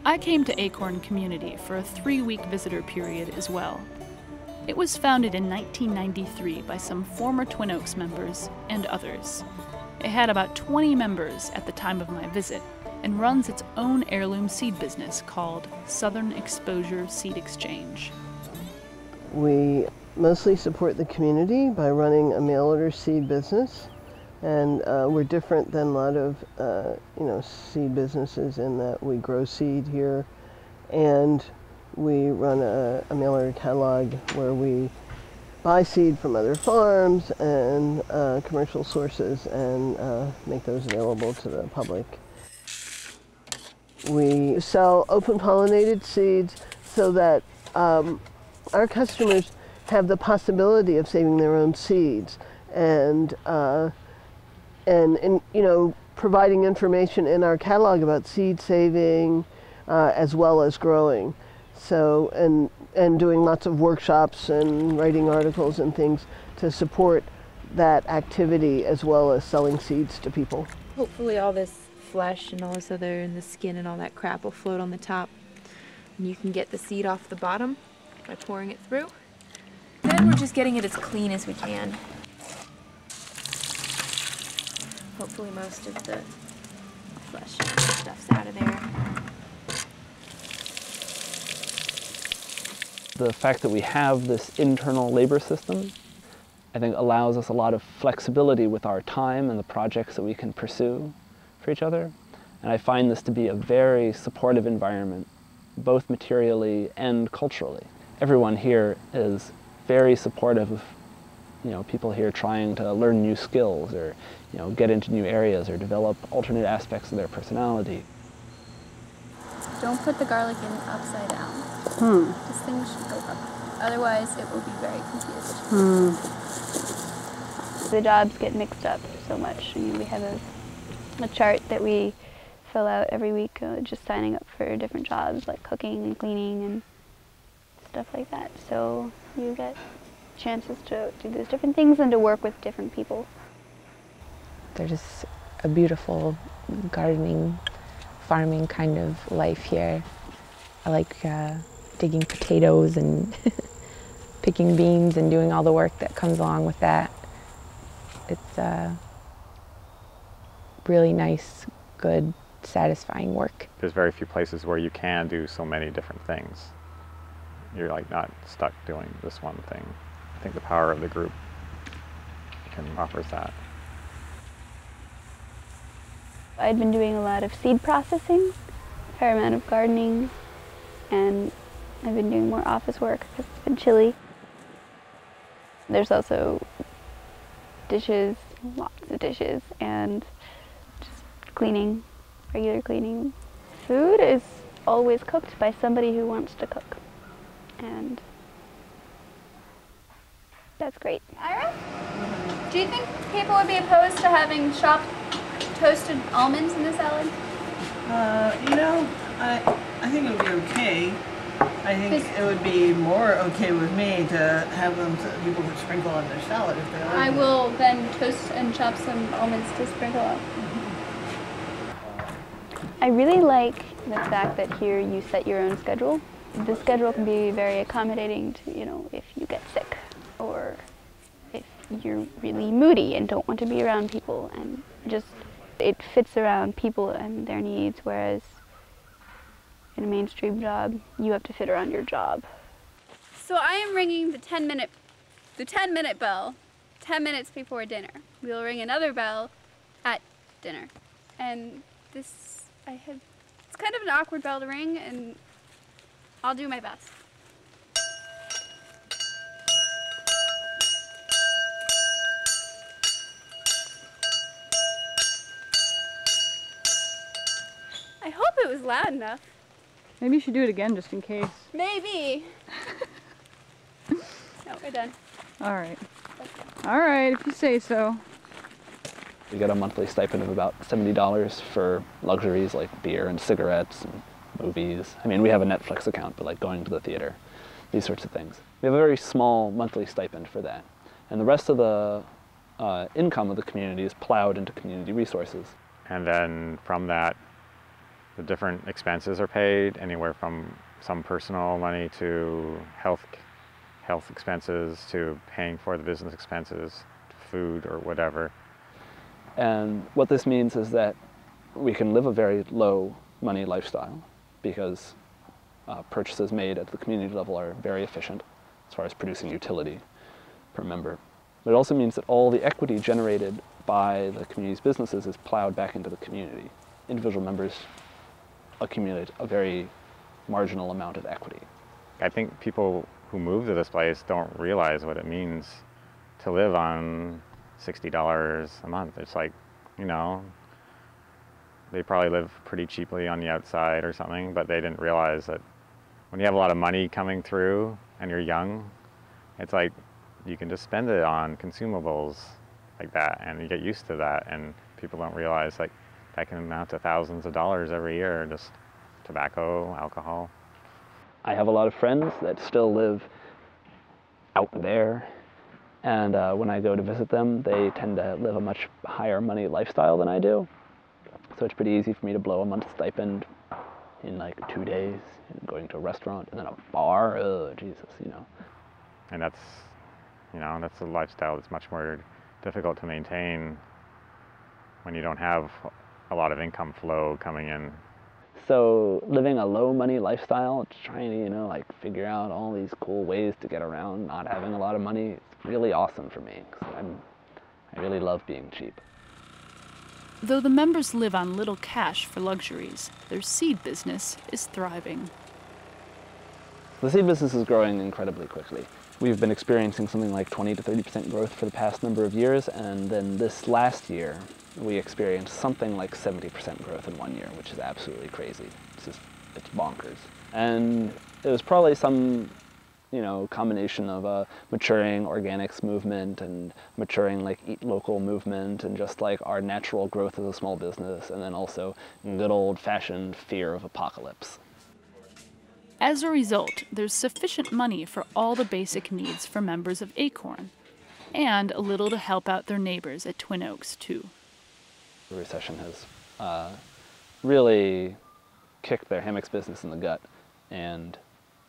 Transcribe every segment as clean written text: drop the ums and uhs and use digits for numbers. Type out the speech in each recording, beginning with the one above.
I came to Acorn Community for a 3-week visitor period as well. It was founded in 1993 by some former Twin Oaks members and others. It had about 20 members at the time of my visit and runs its own heirloom seed business called Southern Exposure Seed Exchange. We mostly support the community by running a mail order seed business, and we're different than a lot of seed businesses in that we grow seed here, and we run a mail order catalog where we buy seed from other farms and commercial sources and make those available to the public. We sell open pollinated seeds so that our customers have the possibility of saving their own seeds and providing information in our catalog about seed saving as well as growing. So, and doing lots of workshops and writing articles and things to support that activity as well as selling seeds to people. Hopefully all this flesh and all this other, and the skin and all that crap will float on the top. And you can get the seed off the bottom by pouring it through. Then we're just getting it as clean as we can. Hopefully most of the flesh and stuff's out of there. The fact that we have this internal labor system, I think, allows us a lot of flexibility with our time and the projects that we can pursue for each other. And I find this to be a very supportive environment, both materially and culturally. Everyone here is very supportive of people here trying to learn new skills or get into new areas or develop alternate aspects of their personality. Don't put the garlic in upside down. This thing should go up. Otherwise, it will be very confused. The jobs get mixed up so much. We have a chart that we fill out every week, just signing up for different jobs like cooking and cleaning and stuff like that. So you get chances to do those different things and to work with different people. There's just a beautiful gardening, farming kind of life here. I like digging potatoes and picking beans and doing all the work that comes along with that. It's really nice, good, satisfying work. There's very few places where you can do so many different things. You're not stuck doing this one thing. I think the power of the group offers that. I'd been doing a lot of seed processing, a fair amount of gardening, and I've been doing more office work because it's been chilly. There's also dishes, lots of dishes, and just cleaning, regular cleaning. Food is always cooked by somebody who wants to cook, and that's great. Ira, do you think people would be opposed to having chopped toasted almonds in the salad? I think it would be okay. I think it would be more okay with me to have them so that people could sprinkle on their salad if they like. I will then toast and chop some almonds to sprinkle on. I really like the fact that here you set your own schedule. The schedule can be very accommodating to, if you get sick or if you're really moody and don't want to be around people, and just it fits around people and their needs, whereas in a mainstream job, you have to fit around your job. So I am ringing the 10-minute bell 10 minutes before dinner. We will ring another bell at dinner. And it's kind of an awkward bell to ring, and I'll do my best. I hope it was loud enough. Maybe you should do it again just in case. Maybe. No, we're done. All right. All right, if you say so. We get a monthly stipend of about $70 for luxuries like beer and cigarettes and movies. I mean, we have a Netflix account, but going to the theater, these sorts of things. We have a very small monthly stipend for that. And the rest of the income of the community is plowed into community resources. And then from that, the different expenses are paid, anywhere from some personal money to health expenses to paying for the business expenses, food or whatever. And what this means is that we can live a very low money lifestyle because purchases made at the community level are very efficient as far as producing utility per member. But it also means that all the equity generated by the community's businesses is plowed back into the community. Individual members accumulate a very marginal amount of equity. I think people who move to this place don't realize what it means to live on $60 a month. It's like, you know, they probably live pretty cheaply on the outside or something, but they didn't realize that when you have a lot of money coming through and you're young, it's like you can just spend it on consumables like that, and you get used to that, and people don't realize like that can amount to thousands of dollars every year, just tobacco, alcohol. I have a lot of friends that still live out there, and when I go to visit them, they tend to live a much higher money lifestyle than I do. So it's pretty easy for me to blow a month's stipend in like 2 days, going to a restaurant and then a bar. Oh, Jesus, you know. And that's, you know, that's a lifestyle that's much more difficult to maintain when you don't have a lot of income flow coming in. So living a low money lifestyle, trying to, you know, like figure out all these cool ways to get around not having a lot of money, it's really awesome for me, because I really love being cheap. Though the members live on little cash for luxuries, their seed business is thriving. The seed business is growing incredibly quickly. We've been experiencing something like 20 to 30% growth for the past number of years, and then this last year, we experienced something like 70% growth in 1 year, which is absolutely crazy. It's bonkers. And it was probably some, you know, combination of a maturing organics movement and maturing like eat local movement and just like our natural growth as a small business, and then also good old-fashioned fear of apocalypse. As a result, there's sufficient money for all the basic needs for members of Acorn, and a little to help out their neighbors at Twin Oaks, too. The recession has really kicked their hammocks business in the gut, and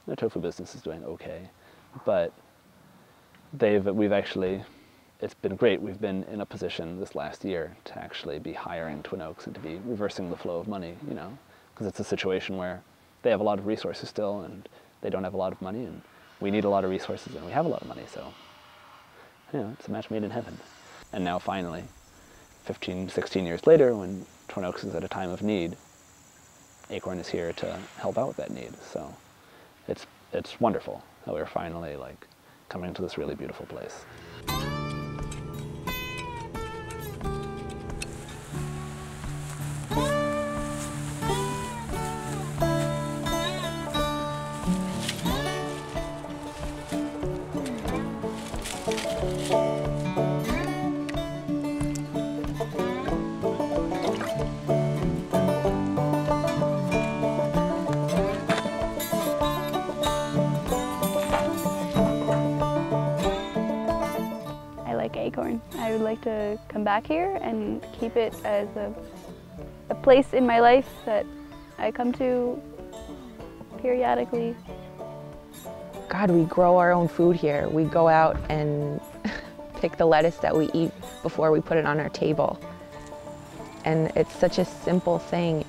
the tofu business is doing okay, but it's been great. We've been in a position this last year to actually be hiring Twin Oaks and to be reversing the flow of money, you know, because it's a situation where they have a lot of resources still and they don't have a lot of money, and we need a lot of resources and we have a lot of money, so, you know, it's a match made in heaven. And now finally, 15, 16 years later, when Twin Oaks is at a time of need, Acorn is here to help out with that need. So it's wonderful that we're finally like coming to this really beautiful place. Acorn. I would like to come back here and keep it as a place in my life that I come to periodically. God, we grow our own food here. We go out and pick the lettuce that we eat before we put it on our table. And it's such a simple thing.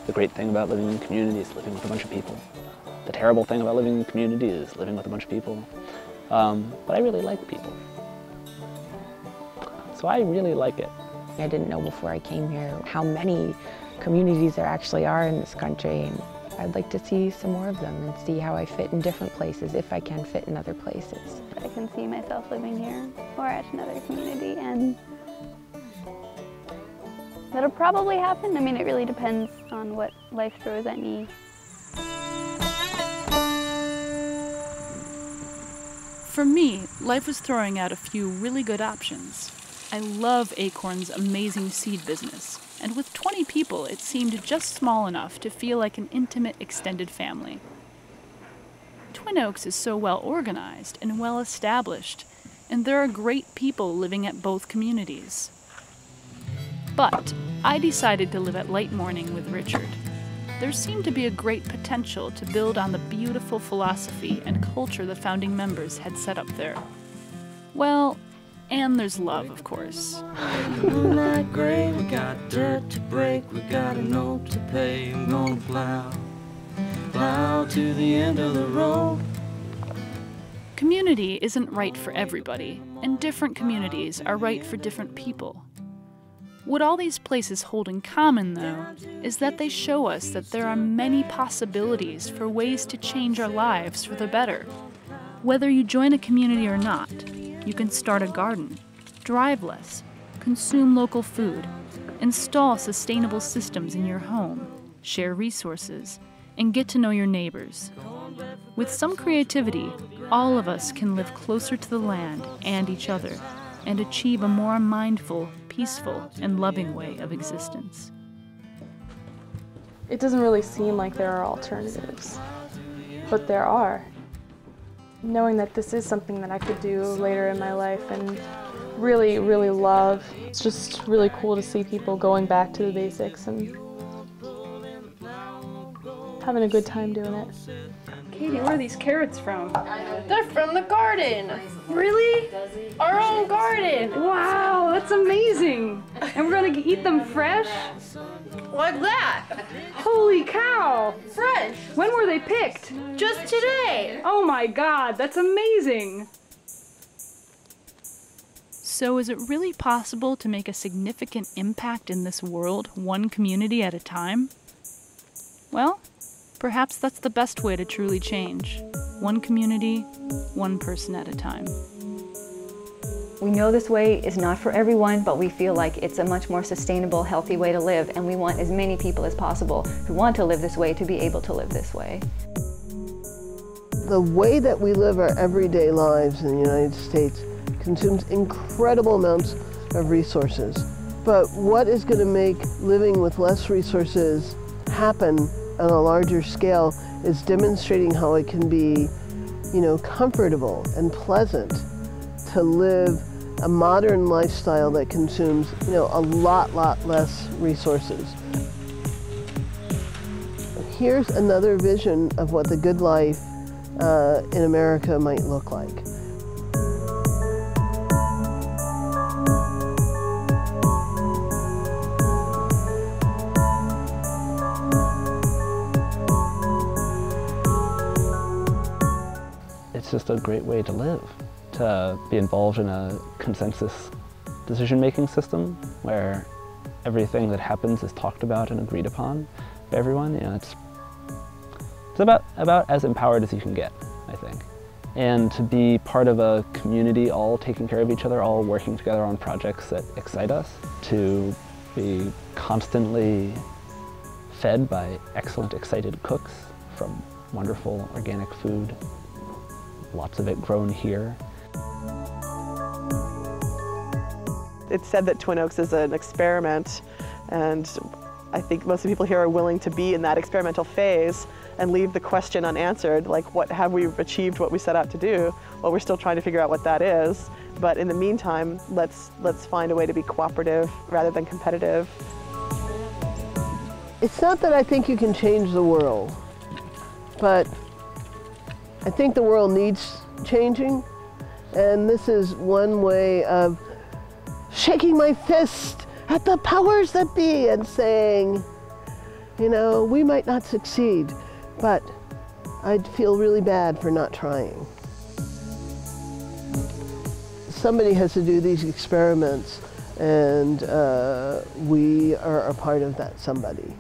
The great thing about living in a community is living with a bunch of people. The terrible thing about living in a community is living with a bunch of people. But I really like people. So I really like it. I didn't know before I came here how many communities there actually are in this country. And I'd like to see some more of them and see how I fit in different places, if I can fit in other places. I can see myself living here or at another community, and that'll probably happen. I mean, it really depends on what life throws at me. For me, life was throwing out a few really good options. I love Acorn's amazing seed business, and with 20 people, it seemed just small enough to feel like an intimate, extended family. Twin Oaks is so well organized and well established, and there are great people living at both communities. But I decided to live at Light Morning with Richard. There seemed to be a great potential to build on the beautiful philosophy and culture the founding members had set up there. Well, and there's love, of course. Moonlight gray, we got dirt to break, we got a note to pay. I'm gonna plow to the end of the road. Community isn't right for everybody, and different communities are right for different people. What all these places hold in common, though, is that they show us that there are many possibilities for ways to change our lives for the better. Whether you join a community or not, you can start a garden, drive less, consume local food, install sustainable systems in your home, share resources, and get to know your neighbors. With some creativity, all of us can live closer to the land and each other, and achieve a more mindful, peaceful, and loving way of existence. It doesn't really seem like there are alternatives, but there are. Knowing that this is something that I could do later in my life and really, really love. It's just really cool to see people going back to the basics and having a good time doing it. Katie, where are these carrots from? They're from the garden. Really? Our own garden. Wow, that's amazing! And we're gonna eat them fresh? Like that. Holy cow! Fresh. When were they picked? Just today. Oh my God, that's amazing! So is it really possible to make a significant impact in this world, one community at a time? Well, perhaps that's the best way to truly change. One community, one person at a time. We know this way is not for everyone, but we feel like it's a much more sustainable, healthy way to live, and we want as many people as possible who want to live this way to be able to live this way. The way that we live our everyday lives in the United States consumes incredible amounts of resources. But what is going to make living with less resources happen on a larger scale is demonstrating how it can be, comfortable and pleasant to live a modern lifestyle that consumes, a lot less resources. Here's another vision of what the good life in America might look like. It's just a great way to live, to be involved in a consensus decision-making system where everything that happens is talked about and agreed upon by everyone. It's about as empowered as you can get, I think. And to be part of a community all taking care of each other, all working together on projects that excite us, to be constantly fed by excellent, excited cooks from wonderful organic food, lots of it grown here. It's said that Twin Oaks is an experiment, and I think most of the people here are willing to be in that experimental phase and leave the question unanswered, like have we achieved what we set out to do? Well, we're still trying to figure out what that is, but in the meantime, let's find a way to be cooperative rather than competitive. It's not that I think you can change the world, but I think the world needs changing, and this is one way of shaking my fist at the powers that be and saying, we might not succeed, but I'd feel really bad for not trying. Somebody has to do these experiments, and we are a part of that somebody.